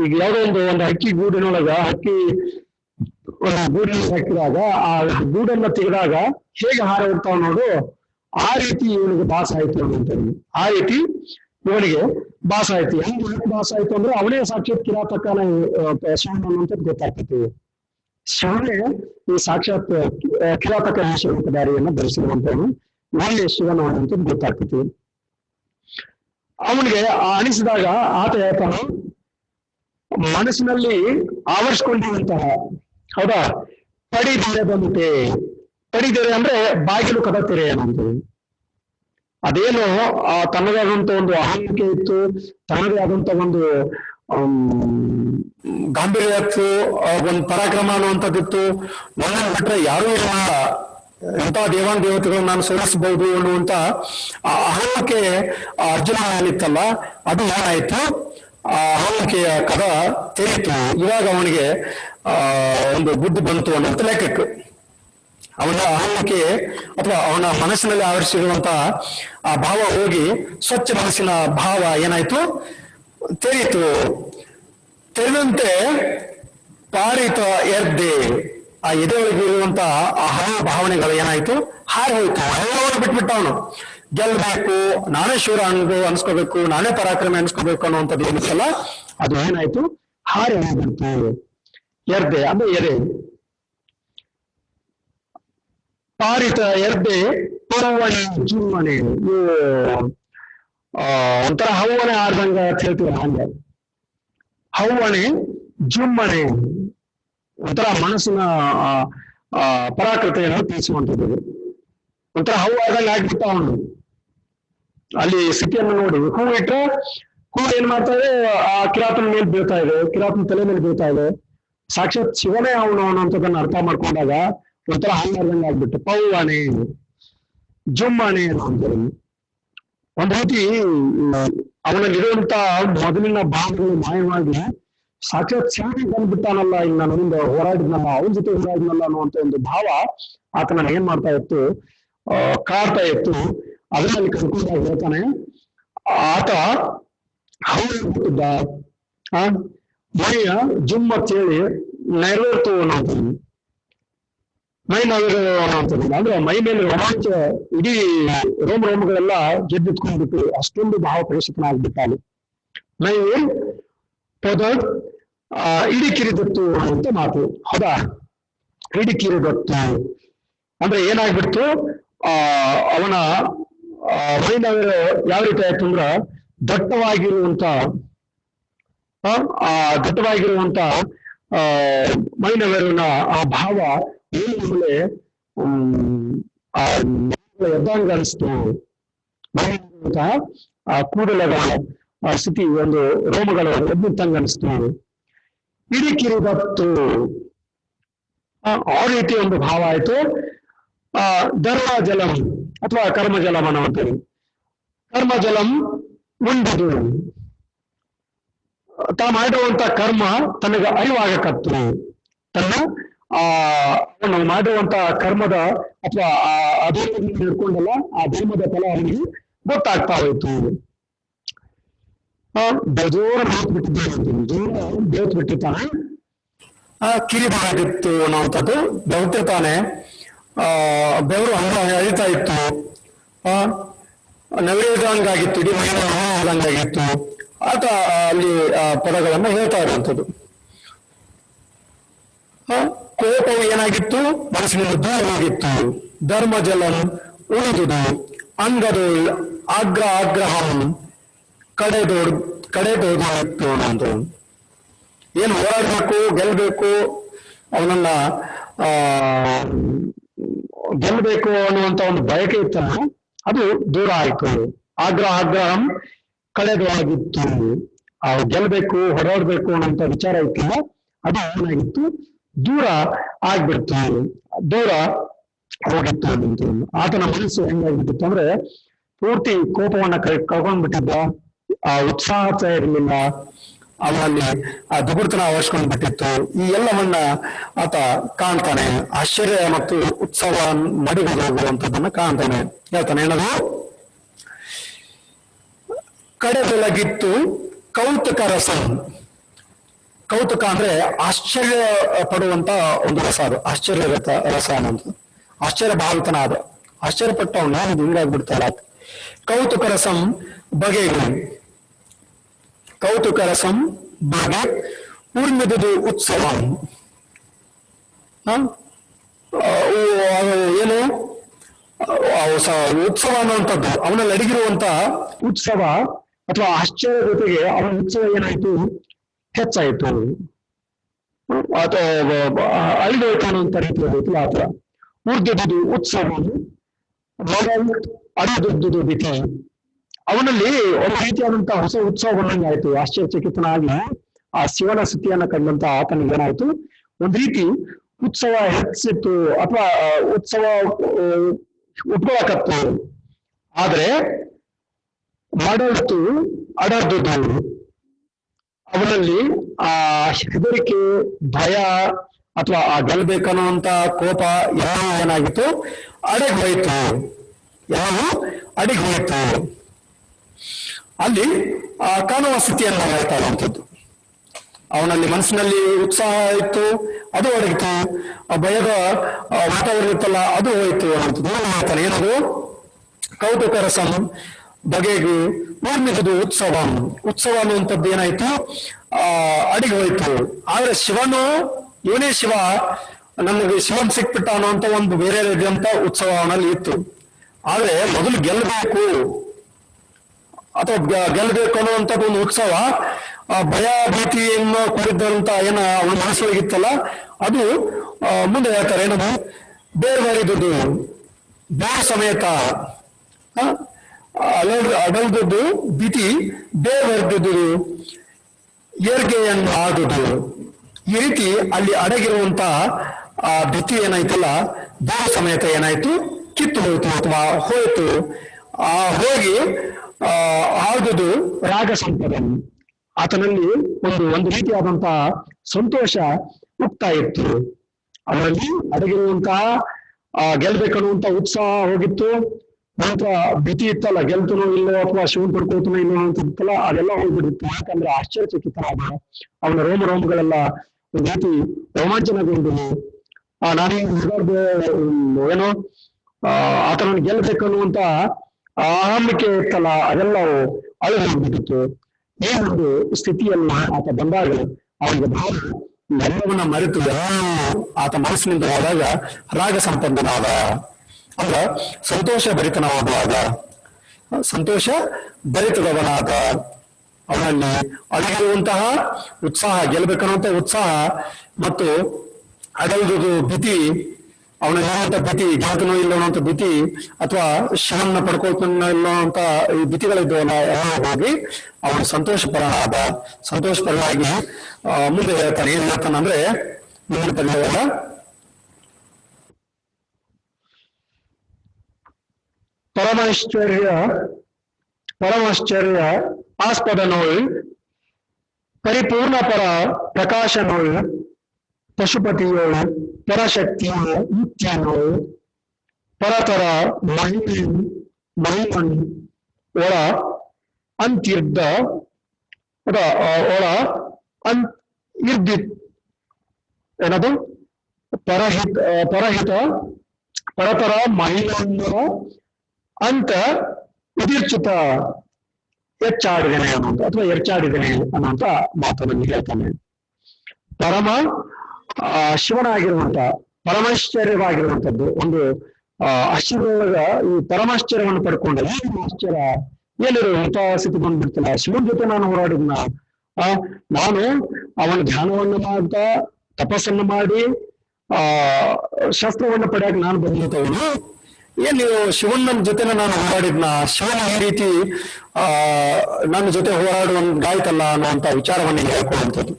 ಈಗ ಯಾವುದೋ ಒಂದು ಹಕ್ಕಿ ಗೂಡಿನೊಳಗ ಗೂಡಿನ ಹಾಕಿದಾಗ ಆ ಗೂಡನ್ನ ತೆಗೆದಾಗ ಹೇಗೆ ಹಾರ ಹೋಗ್ತಾವ ನೋಡು, ಆ ರೀತಿ ಇವನಿಗೆ ಭಾಸ ಆಯ್ತು ಅನ್ನುವಂಥದ್ದು. ಆ ರೀತಿ ಇವನಿಗೆ ಭಾಸ ಆಯ್ತು. ಹೆಂಗ್ ಭಾಸ ಆಯ್ತು ಅಂದ್ರೆ ಅವನೇ ಸಾಕ್ಷಾತ್ ಕಿರಾತಕನ ಶಿವನ್ ಅನ್ನುವಂಥದ್ದು ಗೊತ್ತಾಗ್ತೈತಿ. ಶಿವನೇ ಈ ಸಾಕ್ಷಾತ್ ಕಿರಾತಕ ದಾರಿಯನ್ನ ಧರಿಸಿರುವಂತವನು, ನಾಳೆ ಶಿವನ ಅನ್ನುವಂಥದ್ದು ಗೊತ್ತಾಗ್ತೈತಿ. ಅವನಿಗೆ ಅನಿಸಿದಾಗ ಆತ ಹೇಳ್ತಾನ, ಮನಸ್ಸಿನಲ್ಲಿ ಆವರಿಸ್ಕೊಂಡಿರುವಂತಹ, ಹೌದಾ, ಪಡಿದೆರೆ ಅಂದ್ರೆ ಬಾಗಿಲು ಕದ ತೆರೆ ಅನ್ನುವಂಥದ್ದು. ಅದೇನು ತನ್ನದೇ ಆದಂತ ಒಂದು ಅಹಂಕೆ ಇತ್ತು, ತನ್ನದೇ ಆದಂತ ಒಂದು ಗಾಂಭೀರ್ಯ ಇತ್ತು, ಒಂದು ಪರಾಕ್ರಮ ಅನ್ನುವಂಥದ್ದಿತ್ತು. ನನ್ನ ಬಿಟ್ರೆ ಯಾರೂ ಇಲ್ಲ, ಎಂಥ ದೇವಾನ್ ದೇವತೆಗಳು ನಾನು ಸೋಲಿಸಬಹುದು ಅನ್ನುವಂತ ಆ ಅಹಂಕೆ ಅರ್ಜುನ ಏನಿತ್ತಲ್ಲ ಅದು ಏನಾಯ್ತು, ಆ ಅಹಂಕೆಯ ಕದ ತೆರೀತು. ಇವಾಗ ಅವನಿಗೆ ಒಂದು ಬುದ್ಧಿ ಬಂತು ಅನ್ನೋಂಥ ಲೆಕ್ಕಕ್ಕೆ ಅವನ ಅಹಂಕೆ ಅಥವಾ ಅವನ ಮನಸ್ಸಿನಲ್ಲಿ ಆವರಿಸಿರುವಂತಹ ಆ ಭಾವ ಹೋಗಿ ಸ್ವಚ್ಛ ಮನಸ್ಸಿನ ಭಾವ ಏನಾಯ್ತು, ತೆರೀತು. ತೆರೆದಂತೆ ಪಾರಿತ ಎರ್ದೆ, ಆ ಎದೆಯೊಳಗೆ ಇರುವಂತಹ ಆ ಭಾವನೆಗಳು ಏನಾಯ್ತು, ಹಾರಿ ಹೋಯ್ತು. ಎಲ್ಲವನ್ನು ಬಿಟ್ಬಿಟ್ಟ ಅವನು. ಗೆಲ್ಬೇಕು, ನಾನೇ ಶೂರ ಅನ್ಸ್ಕೋಬೇಕು, ನಾನೇ ಪರಾಕ್ರಮಿ ಅನ್ಸ್ಕೋಬೇಕು ಅನ್ನುವಂಥದ್ದು ಏನಿತ್ತಲ್ಲ ಅದು ಏನಾಯ್ತು, ಹಾರಿ ಹೋಗ್ಬಿಡ್ತು. ಎರ್ದೆ ಅಂದ್ರೆ ಎದೆ. ಪಾರಿತ ಎರ್ದೆ ಪರವಣೆ ಜುಮ್ಮನೆ, ಇವು ಒಂಥರ ಹವ್ವನೆ ಆಡ್ದಂಗ ಹೇಳ್ತೀವಿ ಹಂಗೆ. ಹವ್ವನೆ ಜುಮ್ಮನೆ ಒಂಥರ ಮನಸ್ಸಿನ ಪರಾಕೃತೆಯನ್ನು ತಿಳಿಸುವಂಥದ್ದು. ಒಂಥರ ಹೂವು ಆದಂಗೆ ಆಗ್ಬಿಟ್ಟ ಅವನು. ಅಲ್ಲಿ ಸ್ಥಿತಿಯನ್ನು ನೋಡಿ ಹೂ ಇಟ್ರೆ ಹೂ ಏನ್ ಮಾಡ್ತಾ ಇದೆ, ಆ ಕಿರಾತನ ಮೇಲೆ ಬೀಳ್ತಾ ಇದೆ, ಕಿರಾತನ ತಲೆ ಮೇಲೆ ಬೀಳ್ತಾ ಇದೆ. ಸಾಕ್ಷಾತ್ ಶಿವನೇ ಅವನು ಅನ್ನೋಂಥದ್ದನ್ನ ಅರ್ಥ ಮಾಡ್ಕೊಂಡಾಗ ಒಂಥರ ಹಂಗಾರ್ದಂಗೆ ಆಗ್ಬಿಟ್ಟು ಪೌವಾಣೆ ಜುಮ್ಮಾಣೆ ಅಂತೇಳಿ ಒಂದ್ ರೀತಿ ಅವನಲ್ಲಿರುವಂತ ಮೊದಲಿನ ಭಾವಗಳು ಮಾಯವಾಗಿ ಸಾಕ್ಷಾತ್ ಶಿವನಿಗೆ ಬಂದ್ಬಿಟ್ಟಾನಲ್ಲ, ಇನ್ನು ನನ್ನಿಂದ ಹೋರಾಡಿದ್ನಲ್ಲ, ಅವನ ಜೊತೆ ಹೋರಾಡಿದ್ನಲ್ಲ ಅನ್ನುವಂತ ಒಂದು ಭಾವ ಆತನ ಏನ್ ಮಾಡ್ತಾ ಇತ್ತು, ಕಾಡ್ತಾ ಇತ್ತು. ಅದರಲ್ಲಿ ಕರ್ಕೊಂಡಾಗ ಹೇಳ್ತಾನೆ, ಆತ ಹೌದಿದ್ದ ಮೈಯ ಜುಮ್ಮ ಅಂತೇಳಿ ನೆರವೇರ್ತು ಅನ್ನೋಂಥದ್ದು, ಮೈ ನಗರ ಅನ್ನೋಂಥದ್ದು. ಅಂದ್ರೆ ಮೈ ಮೇಲೆ ರೋಮಾಂಚ, ಇಡೀ ರೋಮಗಳೆಲ್ಲ ಗೆದ್ದಿತ್ಕೊಂಡ್ಬಿಟ್ಟು ಅಷ್ಟೊಂದು ಭಾವ ಪ್ರೇಷಕನಾಗ್ಬಿಟ್ಟ ಅಲ್ಲಿ. ಮೈ ಪದ ಇಡಿಕಿರಿದತ್ತು ಅಂತ ಮಾತು. ಹೌದಾ? ಇಡಿಕಿರಿದತ್ತು ಅಂದ್ರೆ ಏನಾಗ್ಬಿಡ್ತು, ಅವನ ಮೈನವರು ಯಾವ ರೀತಿ ಆಯ್ತು ಅಂದ್ರ ದಟ್ಟವಾಗಿರುವಂತ ದಟ್ಟವಾಗಿರುವಂತ ಮೈನವರಿನ ಆ ಭಾವ ಮೇಲೆ ಎದ್ದಂಗ ಅನಿಸ್ತು. ಆ ಕೂದಲಗಳ ಸ್ಥಿತಿ, ಒಂದು ರೋಮಗಳು ಎದ್ದಂಗ ಅನಿಸ್ತು. ಇಡಿಕಿರಿದತ್ತು ಆ ರೀತಿ ಒಂದು ಭಾವ ಆಯ್ತು. ಧರ್ಮಜಲಂ ಅಥವಾ ಕರ್ಮಜಲಂ ಅನ್ನುವಂಥದ್ದು. ಕರ್ಮಜಲಂ ಮುಂದುದು, ತಾ ಮಾಡಿರುವಂತ ಕರ್ಮ ತನಗೆ ಅರಿವಾಗಕತ್ತು. ತನ್ನ ಅವನು ಮಾಡಿರುವಂತ ಕರ್ಮದ ಅಥವಾ ಆ ಧರ್ಮದಿಂದ ಹಿಡ್ಕೊಂಡಲ್ಲ, ಆ ಧರ್ಮದ ಫಲ ಅವನಿಗೆ ಗೊತ್ತಾಗ್ತಾ ಹೋಯ್ತು. ಜೋರ ಬೇತ್ ಬಿಟ್ಟಿದ್ದಾನೆ. ಕಿರಿಬಾಗಿತ್ತು ಅನ್ನುವಂಥದ್ದು ಬೆವತಿರ್ತಾನೆ. ಬೆವರು ಹರಿತಾ ಇತ್ತು, ನವಿರೇದಂಗಾಗಿತ್ತು, ಇಡೀ ಮೈದಂಗಾಗಿತ್ತು. ಆತ ಅಲ್ಲಿ ಪದಗಳನ್ನ ಹೇಳ್ತಾ ಇರುವಂಥದ್ದು. ಕೋಪವು ಏನಾಗಿತ್ತು, ಮನಸ್ಸಿನಿಂದ ದೂರ ಹೋಗಿತ್ತು. ಧರ್ಮಜಲಂ ಉಳಿದುದು, ಅಂಗದು ಆಗ್ರಹಂ ಕಡೆದೋದಿತ್ತು ಅನ್ನೋದು. ಏನು ಹೋರಾಡಬೇಕು, ಗೆಲ್ಲಬೇಕು, ಅವನನ್ನ ಗೆಲ್ಲಬೇಕು ಅನ್ನುವಂತ ಒಂದು ಬಯಕೆ ಇತ್ತಲ್ಲ, ಅದು ದೂರ ಆಯ್ತು. ಆಗ್ರಹಂ ಕಳೆದವಾಗಿತ್ತು. ಗೆಲ್ಲಬೇಕು, ಹೊರಡಬೇಕು ಅನ್ನೋಂಥ ವಿಚಾರ ಇತ್ತಲ್ಲ, ಅದು ಏನಾಗಿತ್ತು, ದೂರ ಆಗ್ಬಿಡ್ತು, ದೂರ ಹೋಗಿತ್ತು ಅನ್ನುವಂಥದ್ದು. ಆತನ ಮನಸ್ಸು ಹೆಂಗಾಗ್ಬಿಟ್ಟಿತ್ತು ಅಂದ್ರೆ ಪೂರ್ತಿ ಕೋಪವನ್ನ ಕಳ್ಕೊಂಡ್ಬಿಟ್ಟಿದ್ದ, ಉತ್ಸಾಹ ಇರಲಿಲ್ಲ, ಅವನಲ್ಲಿ ಆ ದುಗುಡ್ತನ ಆವರಿಸ್ಕೊಂಡ್ಬಿಟ್ಟಿತ್ತು. ಈ ಎಲ್ಲವನ್ನ ಆತ ಕಾಣ್ತಾನೆ. ಆಶ್ಚರ್ಯ ಮತ್ತು ಉತ್ಸವ ಮಡಿಗಳು ಹೋಗುವಂಥದ್ದನ್ನ ಕಾಣ್ತಾನೆ. ಹೇಳ್ತಾನೆ ಏನದು, ಕಡೆದೊಳಗಿತ್ತು ಕೌತುಕ ರಸ. ಕೌತುಕ ಅಂದ್ರೆ ಆಶ್ಚರ್ಯ ಪಡುವಂತ ಒಂದು ರಸ, ಅದು ಆಶ್ಚರ್ಯ ರಸ ಅನ್ನೋದು. ಆಶ್ಚರ್ಯ ಭಾವಿತನ ಆದ, ಆಶ್ಚರ್ಯಪಟ್ಟ ಅವನು ಇದು ಹಿಂಗಾಗ್ಬಿಡ್ತಾರ. ಕೌತುಕ ರಸಂ ಬಗೆಗೆ, ಕೌತುಕ ರಸಂ ಬಗೆ ಊರ್ಮಿದುದು ಉತ್ಸವ. ಏನು ಉತ್ಸವ ಅನ್ನುವಂಥದ್ದು, ಅವನಲ್ಲಿ ಅಡಗಿರುವಂತ ಉತ್ಸವ ಅಥವಾ ಆಶ್ಚರ್ಯ ಜೊತೆಗೆ ಅವನ ಉತ್ಸವ ಏನಾಯ್ತು, ಹೆಚ್ಚಾಯಿತು. ಅಥವಾ ಅಳಿದೋಯ್ತು ಅನ್ನುವಂಥ ರೀತಿ ಆಯ್ತಲ್ಲ ಆತರ. ಊರ್ದಿದ್ದು ಉತ್ಸವ, ಅಡಿದುದ್ದು ಬಿತಿ. ಅವನಲ್ಲಿ ಒಂದು ರೀತಿಯಾದಂತಹ ಹೊಸ ಉತ್ಸವ ಬಂದಂಗಾಯ್ತು. ಆಶ್ಚರ್ಯಚಕಿತನಾಗಿ ಆ ಶಿವನ ಸ್ಥಿತಿಯನ್ನ ಕಂಡಂತ ಆತನಿಗೆ ಏನಾಯ್ತು, ಒಂದ್ ರೀತಿ ಉತ್ಸವ ಹೆಚ್ಚಿತ್ತು ಅಥವಾ ಉತ್ಸವ ಉಟ್ಕೊಳಕತ್ತು. ಆದ್ರೆ ಮಾಡಲ್ತು ಅಡರ್ದುದು, ಅವನಲ್ಲಿ ಆ ಹೆದರಿಕೆ, ಭಯ ಅಥವಾ ಆ ಗೆಲ್ಬೇಕನ್ನುವಂತ ಕೋಪ ಯಾವ ಏನಾಗಿತ್ತು, ಅಡಗಿ ಹೋಯ್ತು. ಯಾವ ಅಡಗಿ ಹೋಯ್ತು. ಅಲ್ಲಿ ಕಾಣುವ ಸ್ಥಿತಿಯನ್ನ ಹೇಳ್ತಾ ಇರುವಂಥದ್ದು. ಅವನಲ್ಲಿ ಮನಸ್ಸಿನಲ್ಲಿ ಉತ್ಸಾಹ ಇತ್ತು, ಅದು ಅಡಗಿತು. ಭಯದ ವಾತಾವರಣ ಇತ್ತಲ್ಲ, ಅದು ಹೋಯ್ತು ಅನ್ನುವಂಥದ್ದು ಹೇಳ್ತಾನೆ. ಏನದು, ಕೌತುಕ ರಸಂ ಬಗೆಗೂ ಊರ್ಮಿದುದು ಉತ್ಸವ. ಉತ್ಸವ ಅನ್ನುವಂಥದ್ದು ಏನಾಯ್ತು, ಅಡಿಗೆ ಹೋಯ್ತು. ಆದ್ರೆ ಶಿವನು, ಇವನೇ ಶಿವ, ನಮಗೆ ಶಿವನ್ ಸಿಕ್ಬಿಟ್ಟ ಅನ್ನುವಂಥ ಒಂದು ಬೇರೆ ರೀತಿಯಂತ ಉತ್ಸವ ಅವನಲ್ಲಿ ಇತ್ತು. ಆದ್ರೆ ಮೊದಲು ಗೆಲ್ಲಬೇಕು ಅಥವಾ ಗೆಲ್ಲಬೇಕು ಅನ್ನುವಂಥದ್ದು ಒಂದು ಉತ್ಸವ, ಭಯ ಭೀತಿಯನ್ನು ಕೂಡಿದ್ದಂತ ಏನ ಅವನ ಮನಸ್ಸೊಳಗಿತ್ತಲ್ಲ, ಅದು ಮುಂದೆ ಹೇಳ್ತಾರೆ ಏನದು, ಬೇರ್ವರಿದುದು ಬೇರೆ ಸಮೇತ ಅಡಲ್ದುದು ಭೀತಿ ಬೇರ್ವರಿದುದು ಏರ್ಗೆಯನ್ನು ಆದುದು. ಈ ರೀತಿ ಅಲ್ಲಿ ಅಡಗಿರುವಂತ ಆ ಭೀತಿ ಏನಾಯ್ತಲ್ಲ, ಬೇರೆ ಸಮೇತ ಏನಾಯ್ತು, ಕಿತ್ತು ಹೋಯ್ತು ಅಥವಾ ಹೋಯ್ತು. ಹೋಗಿ ಆದುದು ರಾಗ ಸಂಪದ. ಆತನಲ್ಲಿ ಒಂದು ರೀತಿಯಾದಂತಹ ಸಂತೋಷ ಉಕ್ತಾ ಇತ್ತು. ಅವರಲ್ಲಿ ಅಡಗಿರುವಂತಹ ಗೆಲ್ಬೇಕನ್ನುವಂತ ಉತ್ಸಾಹ ಹೋಗಿತ್ತು. ನಂತರ ಭೀತಿ ಇತ್ತಲ್ಲ, ಗೆಲ್ತನೋ ಇಲ್ಲೋ ಅಥವಾ ಶಿವನ್ ಪಡ್ಕೊಳ್ತನೋ ಇಲ್ಲೋ ಅಂತ ಇತ್ತಲ್ಲ, ಅದೆಲ್ಲ ಹೋಗ್ಬಿಟ್ಟಿತ್ತು. ಯಾಕಂದ್ರೆ ಆಶ್ಚರ್ಯಚಕಿತನಾದ ಅವನ ರೋಮಗಳೆಲ್ಲ ಒಂದು ರೀತಿ ರೋಮಾಂಚನಗೊಂಡು ಏನೋ ಆತನನ್ನು ಗೆಲ್ಬೇಕನ್ನುವಂತ ಆಹ್ಮಿಕೆ ಇತ್ತಲ್ಲ, ಅದೆಲ್ಲ ಅಳಿದು ಹೋಗ್ಬಿಟ್ಟಿತ್ತು. ಈ ಒಂದು ಸ್ಥಿತಿಯಲ್ಲಿ ಆತ ಬಂದಾಗ ಅವನಿಗೆ ಭಾವ ಎಲ್ಲವನ್ನ ಮರೆತು ಆತ ಮನಸ್ಸಿನಿಂದ ಹೋದಾಗ ರಾಗ ಸಂಪನ್ನನಾದ, ಅಂದ್ರ ಸಂತೋಷ ಭರಿತನಾದ, ಸಂತೋಷ ಭರಿತದವನಾದ. ಅವನಲ್ಲಿ ಅಡಗಿರುವಂತಹ ಉತ್ಸಾಹ, ಗೆಲ್ಲಬೇಕನ್ನುವಂತ ಉತ್ಸಾಹ ಮತ್ತು ಅಡಗಿರುವುದು ಭೀತಿ, ಅವನಿರುವಂತ ಭೀತಿ, ಗೆಳತನೋ ಇಲ್ಲ ಅನ್ನುವಂಥ ಭೀತಿ ಅಥವಾ ಶಿವನ್ನ ಪಡ್ಕೊಳ್ತಾನ ಇಲ್ಲ ಅಂತ ಈ ಭೀತಿಗಳಿದ್ದವಲ್ಲ ಎಲ್ಲ ಹೋಗಿ ಅವನು ಸಂತೋಷಪರನಾದ. ಸಂತೋಷಪರನಾಗಿ ಮುಂದೆ ಹೇಳ್ತಾನೆ. ಏನ್ ಹೇಳ್ತಾನಂದ್ರೆ ಮುಂದಿನ ಪದ್ಯಗಳ ಪರಮಾಶ್ಚರ್ಯ ಆಸ್ಪದ ನೋಳ್ ಪರಿಪೂರ್ಣ ಪರ ಪ್ರಕಾಶ ನೋಳ್ ಪಶುಪತಿಯೋಳು ಪರಶಕ್ತಿಯ ಮುಖ್ಯನೋಳು ಪರತರ ಮಹಿಮನ್ ಒಳ ಅಂತಿರ್ದ ಒಳ ಇರ್ದಿತ್ ಏನದು ಪರಹಿತ ಪರತರ ಮಹಿಮನ್ನರ ಅಂತ ಉದಿರ್ಚಿತ ಹೆಚ್ಚಾಡಿದ್ದೇನೆ ಅನ್ನೋದು ಅಥವಾ ಎರ್ಚಾಡಿದ್ದೇನೆ ಅನ್ನೋಂತ ಮಾತನ್ನು ಹೇಳ್ತಾನೆ. ಪರಮ ಶಿವನಾಗಿರುವಂತ ಪರಮಾಶ್ಚರ್ಯವಾಗಿರುವಂತದ್ದು ಒಂದು ಆಶ್ಚರ್ಯದೊಳಗ ಈ ಪರಮಾಶ್ಚರ್ಯವನ್ನು ಪಡ್ಕೊಂಡ ಏನು ಆಶ್ಚರ್ಯ ಏನಿರೋ ಇಂಥ ಸ್ಥಿತಿ ಬಂದ್ಬಿಡ್ತಿಲ್ಲ. ಶಿವನ ಜೊತೆ ನಾನು ಹೋರಾಡಿದ್ನ, ನಾನು ಅವನ ಧ್ಯಾನವನ್ನು ಮಾಡ್ತಾ ತಪಸ್ಸನ್ನು ಮಾಡಿ ಶಾಸ್ತ್ರವನ್ನು ಪಡೆಯಕ್ಕೆ ನಾನು ಬಂದಿರ್ತವನು. ಏನ್ ನೀವು ಶಿವನ ಜೊತೆನ ನಾನು ಹೋರಾಡಿದ್ನ, ಶಿವನ ಈ ರೀತಿ ನನ್ನ ಜೊತೆ ಹೋರಾಡುವಂಗಾಯ್ತಲ್ಲ ಅನ್ನುವಂತ ವಿಚಾರವನ್ನು ಹೇಳ್ಕೊಳ್ಳುವಂಥದ್ದು.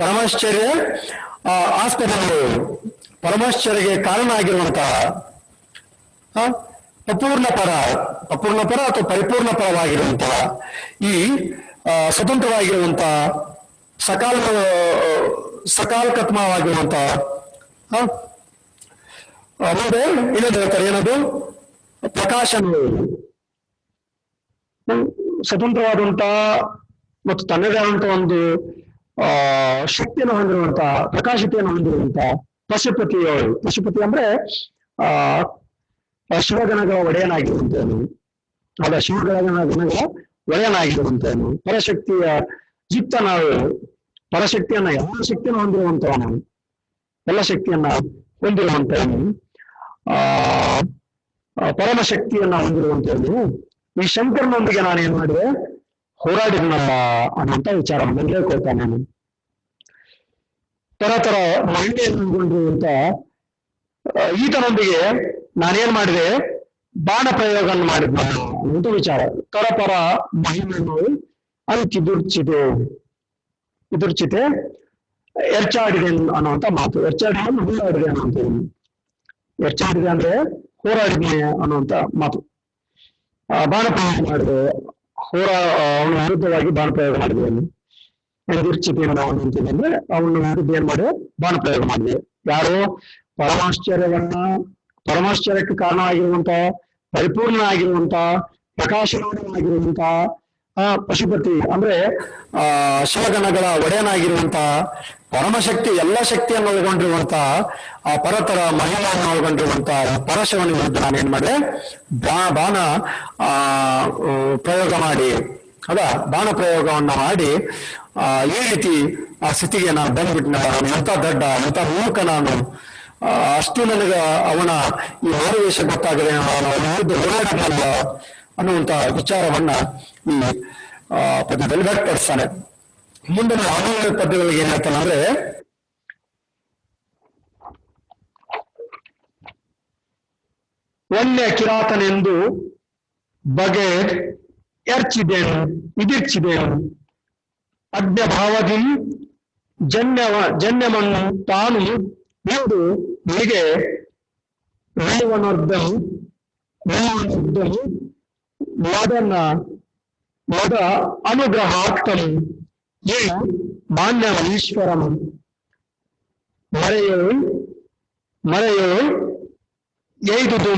ಪರಮಾಶ್ಚರ್ಯ ಆಸ್ಪದಗಳು, ಪರಮಾಶ್ಚರ್ಯಗೆ ಕಾರಣ ಆಗಿರುವಂತಹ ಅಪೂರ್ಣ ಪರ ಅಥವಾ ಪರಿಪೂರ್ಣ ಪರವಾಗಿರುವಂತಹ ಈ ಸ್ವತಂತ್ರವಾಗಿರುವಂತಹ ಸಕಾಲಕತ್ಮವಾಗಿರುವಂತಹ ಮತ್ತೆ ಇನ್ನೊಂದು ಹೇಳ್ತಾರೆ, ಏನದು ಪ್ರಕಾಶನು ಸ್ವತಂತ್ರವಾದಂತ ಮತ್ತು ತನ್ನದೇ ಆದಂತ ಒಂದು ಶಕ್ತಿಯನ್ನು ಹೊಂದಿರುವಂತ ಪ್ರಕಾಶತೆಯನ್ನು ಹೊಂದಿರುವಂತ ಪಶುಪತಿ ಅಂದ್ರೆ ಶಿವಗಣಗಳ ಒಡೆಯನಾಗಿರುವಂತನು, ಅದ ಶಿವಗಣಗಳ ಒಡೆಯನಾಗಿರುವಂತನು, ಪರಶಕ್ತಿಯ ಯುಕ್ತನಾವು, ಪರಶಕ್ತಿಯನ್ನ ಎಲ್ಲ ಶಕ್ತಿಯನ್ನು ಹೊಂದಿರುವಂತವನು, ಎಲ್ಲ ಶಕ್ತಿಯನ್ನ ಹೊಂದಿರುವಂತವನು, ಪರಮಶಕ್ತಿಯನ್ನ ಹೊಂದಿರುವಂತವನು. ಈ ಶಂಕರನೊಂದಿಗೆ ನಾನೇನ್ ಮಾಡಿದೆ, ಹೋರಾಡಿದ್ನಲ್ಲ ಅನ್ನೋಂಥ ವಿಚಾರವನ್ನು ಹೇಳ್ಕೊಳ್ತಾನೆ. ನಾನು ತರ ಮಹಿಳೆಯನ್ನು ಅನ್ಕೊಂಡಿರುವಂತ ಈತನೊಂದಿಗೆ ನಾನೇನ್ ಮಾಡಿದೆ, ಬಾಣ ಪ್ರಯೋಗವನ್ನು ಮಾಡಿದ್ನ ಅಂತ ವಿಚಾರ. ತರಪರ ಮಹಿಮೆಯನ್ನು ಅಂತಿದುರ್ಚಿತೆ ಎರ್ಚಾಡಿದೆ ಅನ್ನುವಂಥ ಮಾತು. ಎರ್ಚಾಡಿದೆ ಹೋರಾಡಿದೆ ಅನ್ನುವಂಥದ್ದು. ಎರ್ಚಾಡಿದೆ ಅಂದ್ರೆ ಹೋರಾಡಿದೆ ಅನ್ನುವಂಥ ಮಾತು. ಬಾಣ ಪ್ರಯೋಗ ಮಾಡಿದೆ, ಅವನ ವಿರುದ್ಧವಾಗಿ ಬಾಣ ಪ್ರಯೋಗ ಮಾಡಿದೆ. ದುರ್ಚಿತೆಯನ್ನು ನಾವು ಅಂತಿದೆ ಅಂದ್ರೆ ಅವನ ವಿರುದ್ಧ ಏನ್ ಮಾಡಿದೆ, ಬಾಣ ಪ್ರಯೋಗ ಮಾಡಿದೆ. ಯಾರು ಪರಮಾಶ್ಚರ್ಯಕ್ಕೆ ಕಾರಣವಾಗಿರುವಂತ, ಪರಿಪೂರ್ಣ ಆಗಿರುವಂತ, ಪ್ರಕಾಶಮಾನವಾಗಿರುವಂತ ಪಶುಪತಿ ಅಂದ್ರೆ ಶಿವಗಣಗಳ ಒಡೆಯನಾಗಿರುವಂತ, ಪರಮಶಕ್ತಿ ಎಲ್ಲ ಶಕ್ತಿಯನ್ನು ಒಳಗೊಂಡಿರುವಂತ, ಆ ಪರತರ ಮಹಿಳೆಯನ್ನು ಒಳಗೊಂಡಿರುವಂತ ಪರಶಿವನ ವಿರುದ್ಧ ನಾನು ಏನ್ ಮಾಡಿದೆ, ಬಾಣ ಪ್ರಯೋಗ ಮಾಡಿ, ಬಾಣ ಪ್ರಯೋಗವನ್ನ ಮಾಡಿ ಈ ರೀತಿ ಆ ಸ್ಥಿತಿಗೆ ನಾನು ಬಂದ್ಬಿಟ್ಟು ನಾನು ಎಂತ ದಡ್ಡ, ಎಂತ ಮೂಕ ನಾನು, ಅಷ್ಟು ನನಗೆ ಅವನ ಈ ಮಾರುವೇಷ ಗೊತ್ತಾಗದೆ ನಾನು ವಿರುದ್ಧ ಹೋರಾಡಿಲ್ಲ ಅನ್ನುವಂತ ವಿಚಾರವನ್ನ ಈ ಪದ್ಯದಲ್ಲಿ ವ್ಯಕ್ತಪಡಿಸ್ತಾನೆ. ಮುಂದಿನ 11 ಪದ್ಯಗಳಿಗೆ ಏನ್ ಹೇಳ್ತಾನೆ ಅಂದ್ರೆ, ಒಳ್ಳೆ ಕಿರಾತನೆಂದು ಬಗೆ ಎರ್ಚಿದೆನು ಇದಿರ್ಚಿದೆನು, ಅಜ್ಞ ಭಾವದಿ ಜನ್ಯಮನ್ನು ತಾನು ಎಂದು ನಿನಗೆ ರೇವನರ್ಧನು ಮದ ಅನುಗ್ರಹಾರ್ಥನು ಏನು ಮಾನ್ಯವನೀಶ್ವರನು ಮರೆಯೋ ಎಯ್ದುದು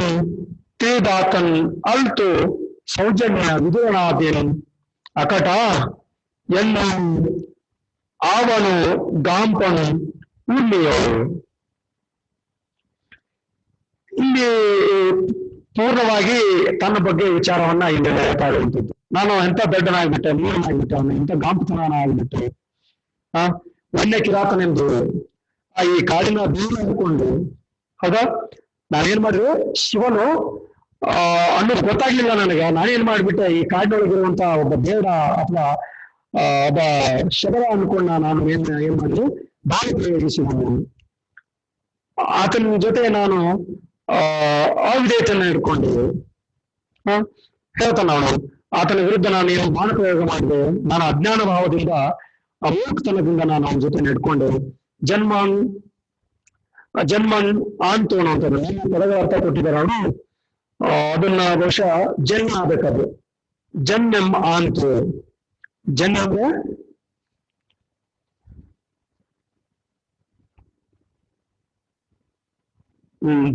ತಿಳಿದಾತನ್ ಅಲ್ತು ಸೌಜನ್ಯ ವಿದುರನಾದೇನು ಅಕಟ ಎನ್ನು ಆವನು ಗಾಂಪನು ಉಳ್ಳಿಯೋ. ಇಲ್ಲಿ ಪೂರ್ಣವಾಗಿ ತನ್ನ ಬಗ್ಗೆ ವಿಚಾರವನ್ನ ಇಲ್ಲಿ ಹೇಳ್ತಾ ಇರುವಂಥದ್ದು. ನಾನು ಎಂತ ದೊಡ್ಡನಾಗ್ಬಿಟ್ಟೆ, ನೀನಾಗ್ಬಿಟ್ಟೆ, ಅವನು ಎಂತ ಗಾಂಪತನಾಗ್ಬಿಟ್ಟೆ, ಆ ವನ್ಯ ಕಿರಾತನೆಂದು ಈ ಕಾಡಿನ ದೇವರು ಅಂದ್ಕೊಂಡು ಹೌದಾ ನಾನೇನ್ ಮಾಡಿದೆ ಶಿವನು ಅನ್ನೋದು ಗೊತ್ತಾಗ್ಲಿಲ್ಲ ನನಗೆ. ನಾನೇನ್ ಮಾಡ್ಬಿಟ್ಟೆ ಈ ಕಾಡಿನೊಳಗಿರುವಂತ ಒಬ್ಬ ದೇವರ ಅಥವಾ ಒಬ್ಬ ಶಬರ ಅನ್ಕೊಂಡ ನಾನು ಏನ್ ಮಾಡಿದೆ ಬಾಯಿ ಪ್ರಯೋಗಿಸಿದನು. ಆತನ ಜೊತೆ ನಾನು ಅವಿಧೇಯತೆಯನ್ನ ಇಟ್ಕೊಂಡೆ. ಹೇಳ್ತಾನ ಅವನು ಆತನ ವಿರುದ್ಧ ನಾನು ಏನು ಬಾಣ ಪ್ರಯೋಗ ಮಾಡಿದೆ. ನಾನು ಅಜ್ಞಾನ ಭಾವದಿಂದ ಅಮೂರ್ತನದಿಂದ ನಾನು ಅವನ ಜೊತೆ ನಡ್ಕೊಂಡೆ. ಜನ್ಮನ್ ಆಂತೋಣ ಅಂತ ಪದಗಳ ಅರ್ಥ ಕೊಟ್ಟಿದ್ದಾರೆ ಅವನು. ಅದನ್ನ ಬಹುಶಃ ಜನ್ಮ ಆಗ್ಬೇಕಾದ್ರೆ ಜನ್ಮೆಂ ಆಂತು. ಜನ್ಮ ಅಂದ್ರೆ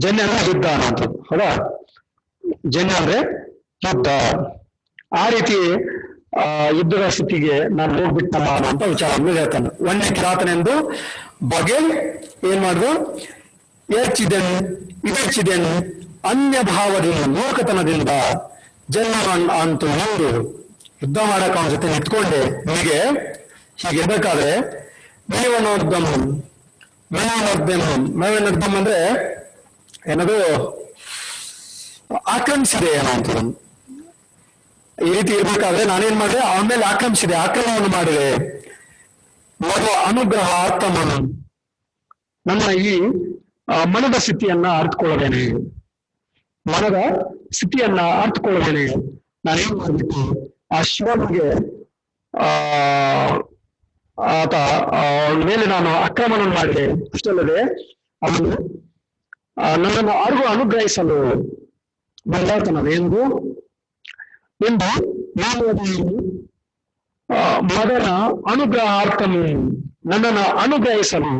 ಜನ್ಯ ಅಂದ್ರೆ ಯುದ್ಧ ಅಂತ ಹೌದಾ. ಜನ್ಯ ಅಂದ್ರೆ ಯುದ್ಧ. ಆ ರೀತಿ ಯುದ್ಧದ ಸ್ಥಿತಿಗೆ ನಾನು ಹೋಗ್ಬಿಟ್ಟಲ್ಲ ಅಂತ ವಿಚಾರವನ್ನು ಹೇಳ್ತಾನೆ. ವನ್ಯ ಕಿರಾತನೆಂದು ಬಗೆ ಏನ್ ಮಾಡುದು ಇದೆಚ್ಚಿದೆನು ಅನ್ಯ ಭಾವದಿಂದ ಮೂರ್ಖತನದಿಂದ ಜನ್ಮ ಅಂತೂ ನೋಡಿ ಯುದ್ಧ ಮಾಡಕ್ ಅವನ ಜೊತೆ ನಿಂತ್ಕೊಂಡೆ. ನಿಮಗೆ ಹೀಗಿರ್ಬೇಕಾದ್ರೆ ಮೇವನೋದ್ದಮ್ ಅಂದ್ರೆ ಏನದು ಆಕ್ರಮಿಸಿದೆ ಏನೋ ಅಂತ. ಈ ರೀತಿ ಇರ್ಬೇಕಾದ್ರೆ ನಾನೇನ್ ಮಾಡಿದೆ ಅವನ ಮೇಲೆ ಆಕ್ರಮಣವನ್ನು ಮಾಡಿದೆ. ಮಗ ಅನುಗ್ರಹ ಅರ್ಥಮನು ನನ್ನ ಈ ಮನದ ಸ್ಥಿತಿಯನ್ನ ಅರ್ಥಕೊಳ್ಳದೇನೆ. ಮನದ ಸ್ಥಿತಿಯನ್ನ ಅರ್ಥಕೊಳ್ಳದೇನೆ ನಾನೇನ್ ಮಾಡ್ಬಿಟ್ಟು ಆ ಶಿವನಿಗೆ ಆತ ಅವನ ಮೇಲೆ ನಾನು ಆಕ್ರಮಣ ಮಾಡಿದೆ. ಅಷ್ಟಲ್ಲದೆ ಅವನು ನನ್ನನ್ನು ಅನುಗ್ರಹಿಸಲು ಬಂದಾತನದೇನು ಎಂದು ನಾನು ಮಗನ ಅನುಗ್ರಹಾರ್ಥನು ನನ್ನನ್ನು ಅನುಗ್ರಹಿಸಲು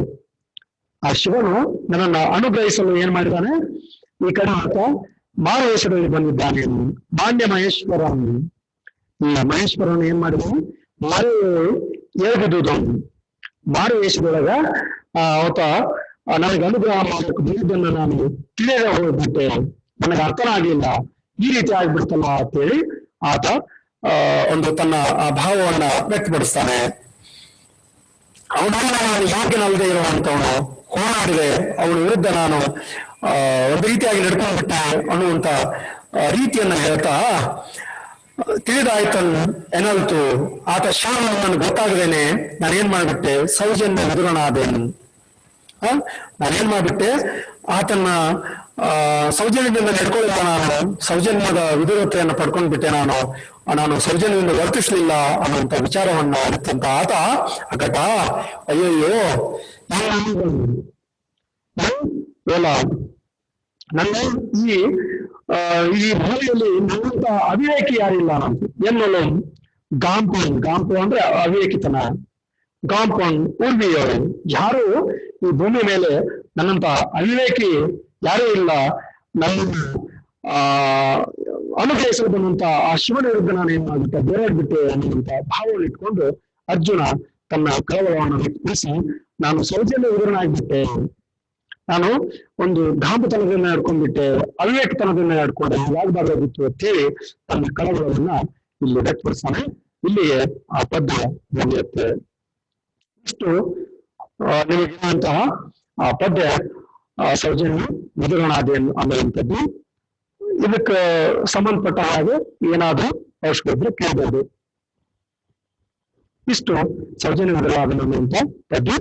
ಆ ಶಿವನು ನನ್ನನ್ನು ಅನುಗ್ರಹಿಸಲು ಏನ್ ಮಾಡಿದ್ದಾನೆ ಈ ಕಡೆ ಆತ ಮಾರುವೇಷದಲ್ಲಿ ಬಂದಿದ್ದಾನೆ. ಮಾನ್ಯ ಮಹೇಶ್ವರನ್ ಈ ಮಹೇಶ್ವರನ್ ಏನ್ ಮಾಡಿದ ಮರೆ ಎಳೆದುದು ಮಾರುವೇಷದೊಳಗ ಆತ ನನಗೆ ಅನುಗ್ರಹ ಮಾಡಬೇಕು ಬಂದಿದ್ದನ್ನು ನಾನು ತಿಳಿಯದೆ ಹೋಗ್ಬಿಟ್ಟೆ. ನನಗೆ ಅರ್ಥನ ಆಗ್ಲಿಲ್ಲ. ಈ ರೀತಿ ಆಗ್ಬಿಡ್ತಲ್ಲ ಅಂತೇಳಿ ಆತ ಒಂದು ತನ್ನ ಭಾವವನ್ನ ವ್ಯಕ್ತಪಡಿಸ್ತಾನೆ. ಅವನನ್ನ ನಾನು ಯೋಗ್ಯನಲ್ಲದೆ ಇರುವಂತವನು ಹೋರಾಡಿದೆ, ಅವನ ವಿರುದ್ಧ ನಾನು ಒಂದು ರೀತಿಯಾಗಿ ನಡ್ಕೊಂಡ್ಬಿಟ್ಟೆ ಅನ್ನುವಂತ ರೀತಿಯನ್ನ ಹೇಳ್ತಾ ತಿಳಿದಾಯ್ತನ್ ಎನ್ನಲ್ತು ಆತ ಶಿವನು ನನಗೆ ಗೊತ್ತಾಗದೇನೆ ನಾನೇನ್ ಮಾಡ್ಬಿಟ್ಟೆ ಸೌಜನ್ಯ ವಿದುರನಾದೇನು. ನಾನೇನ್ ಮಾಡ್ಬಿಟ್ಟೆ ಆತನ್ನ ಸೌಜನ್ಯದಿಂದ ನಡ್ಕೊಳ್ಳಿಲ್ಲ. ನಾನು ಸೌಜನ್ಯದ ವಿಧುರತೆಯನ್ನು ಪಡ್ಕೊಂಡ್ಬಿಟ್ಟೆ. ನಾನು ಸೌಜನ್ಯದಿಂದ ವರ್ತಿಸ್ಲಿಲ್ಲ ಅನ್ನುವಂತ ವಿಚಾರವನ್ನ ಅರಿತಂತ ಆತ ಅಗಟ ಅಯ್ಯಯ್ಯೋ ಎಲ್ಲ ನನ್ನ ಈ ಭೂಮಿಯಲ್ಲಿ ನನ್ನಂತ ಅವಿವೇಕಿ ಯಾರಿಲ್ಲ ನಂತು ಎನ್ನಲು ಗಾಂಪು ಅಂದ್ರೆ ಅವಿವೇಕಿತನ. ಗಾಂಪನ್ ಊರ್ವಿಯವರು ಯಾರು ಈ ಭೂಮಿ ಮೇಲೆ ನನ್ನಂತ ಅವಿವೇಕಿ ಯಾರೂ ಇಲ್ಲ. ನನ್ನನ್ನು ಅನುಗ್ರಹಿಸಲು ಬಂದಂತ ಆ ಶಿವನ ವಿರುದ್ಧ ನಾನು ಏನ್ ಮಾಡ್ಬಿಟ್ಟೆ ಬೇರೆಬಿಟ್ಟೆ ಅನ್ನುವಂತ ಭಾವವನ್ನು ಇಟ್ಕೊಂಡು ಅರ್ಜುನ ತನ್ನ ಕಳವಳವನ್ನು ವ್ಯಕ್ತಪಡಿಸಿ ನಾನು ಸೌಜನ್ಯ ವಿವರಣಾಗ್ಬಿಟ್ಟೆ, ನಾನು ಒಂದು ಗಾಂಪತನದಿಂದ ನಡ್ಕೊಂಡ್ಬಿಟ್ಟೆ, ಅವಿವೇಕತನದಿಂದ ನಡ್ಕೊಂಡೆ, ಹಾಗಾಗಬಾರ್ದಾಗಿತ್ತು ಅಂತೇಳಿ ತನ್ನ ಕಳವಳವನ್ನ ಇಲ್ಲಿ ವ್ಯಕ್ತಪಡಿಸ್ತಾನೆ. ಇಲ್ಲಿಯೇ ಆ ಪದ್ಯ ಮುಗಿಯುತ್ತೆ. ಇಷ್ಟು ನಿಮಗಿರುವಂತಹ ಆ ಪದ್ಯ ಸೌಜನ್ಯ ವಿದುರನಾದೆ ಅನ್ನುವಂಥದ್ದು. ಇದಕ್ಕೆ ಸಂಬಂಧಪಟ್ಟ ಹಾಗೆ ಏನಾದ್ರೂ ಅವಶ್ಯಕತೆ ಕೇಳಬಹುದು. ಇಷ್ಟು ಸೌಜನ್ಯ ವಿದುರನಾದೆ ಅನ್ನುವಂಥ ಪದ್ಯ.